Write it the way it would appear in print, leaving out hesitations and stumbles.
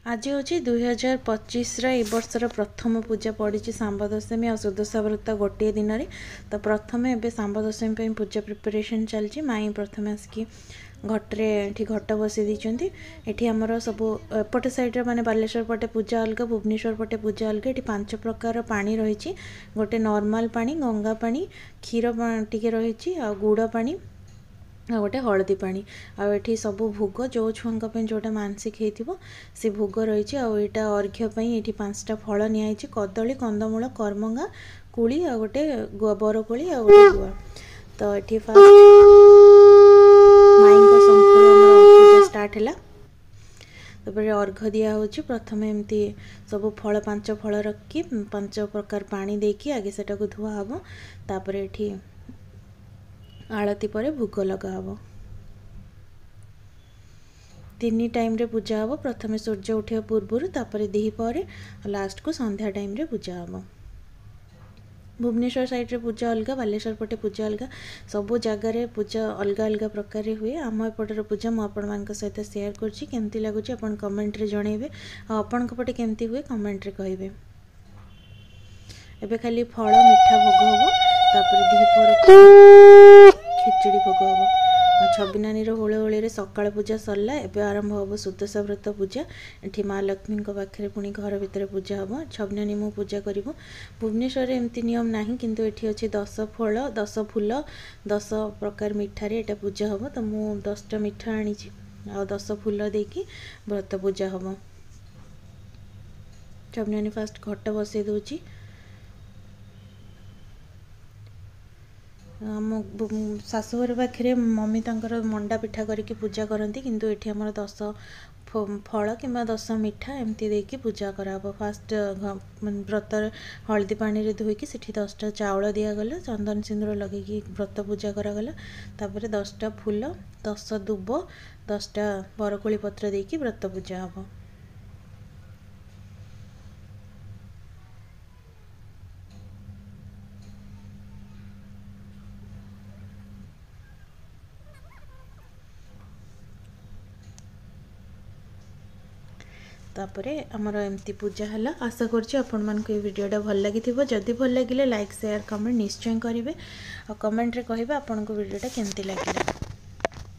आज हूँ 2025 वर्षर प्रथम पूजा पड़ी सांब दशमी और सुदशा व्रत गोटे दिन में। तो प्रथम एवं सांब दशमी पूजा प्रिपरेशन चलती। माई प्रथम आसिक घट्रे घट बसई देती। ये आमर सब एपटे साइड माने बालेश्वर पटे पूजा अलग, भुवनेश्वर पटे पूजा अलग। ये 5 प्रकार पानी रही। गोटे नॉर्मल पानी, गंगा पानी, क्षीर टी रही, गुड़ पानी, गोटे हलदी पानी। आठी सब भोग जो छुआ जोटा मानसिक हो सी भोग रही। आईटा अर्घ्य ये 5टा फल निआई, कदली, कंदमूल, करमंगा, कुली, आ गोटे बरकोली, आ गोटे गुआ। तो ये फास्ट माई पूजा स्टार्ट है। तापर अर्घ दिया होची। प्रथम एमती सब फल 5 फल रखी 5 प्रकार पानी देकी आगे सेटा को धुआ हम। तापर एठी आलती पर भोग लगा हब। 3 टाइम रे पूजा हम। प्रथम सूर्य उठे पूर्वर, तापर दिही पर, लास्ट को संध्या टाइम रे पूजा हम। भुवनेश्वर साइड रे पूजा अलग, बालेश्वर पटे पूजा अलग। सबो जगार पूजा अलग अलग प्रकार हुए। आम एपटर पूजा मुझे सहित शेयर करछि। केमती लगुच आपन कमेंट रे जणेबे। आपन पटे केमती हुए कमेंट रे कहिबे। एबे खाली फल मिठा भोग हबो। तापर दिही पर खिचड़ी भोग हम। छबिनानी होले होले सकाळ पूजा सरला। एबे आरंभ हम सुदशा व्रत पूजा। एठी माँ लक्ष्मी पाखे पुणी घर भितर पूजा हम। छबिनानी मु पूजा करूँ। भुवनेश्वर एमती नियम नहीं, किंतु एठी अच्छे 10 फल 10 फूल 10 प्रकार मिठार एटा पूजा हम। तो मु 10टा मिठा आनी आ 10 फूल देकी व्रत पूजा हम। छबिनानी फास्ट घट बसई दूची। आम शाशुघर पाखे मम्मी तंकर मंडा पिठा करके पूजा करती, किंतु एठी हमर 10 फल कि 10 मिठा एमती देकी पूजा कराब। फास्ट व्रत हलदी पानी रे धोईकी सेठी 10टा चाउल दिगला, चंदन सिंदूर लगे व्रत पूजा करागला। तापर 10टा फूल 10 दुब 10टा बरकोली पत्र देकी व्रत पूजा हम। तापरे आमर एमती पूजा है। आशा करछि आपण मानक ये वीडियोटा भल लगी। जदि भल लगे लाइक शेयर कमेंट निश्चय करेंगे। और कमेंट रे कहिबे आपण को वीडियोटा केमती लगिला।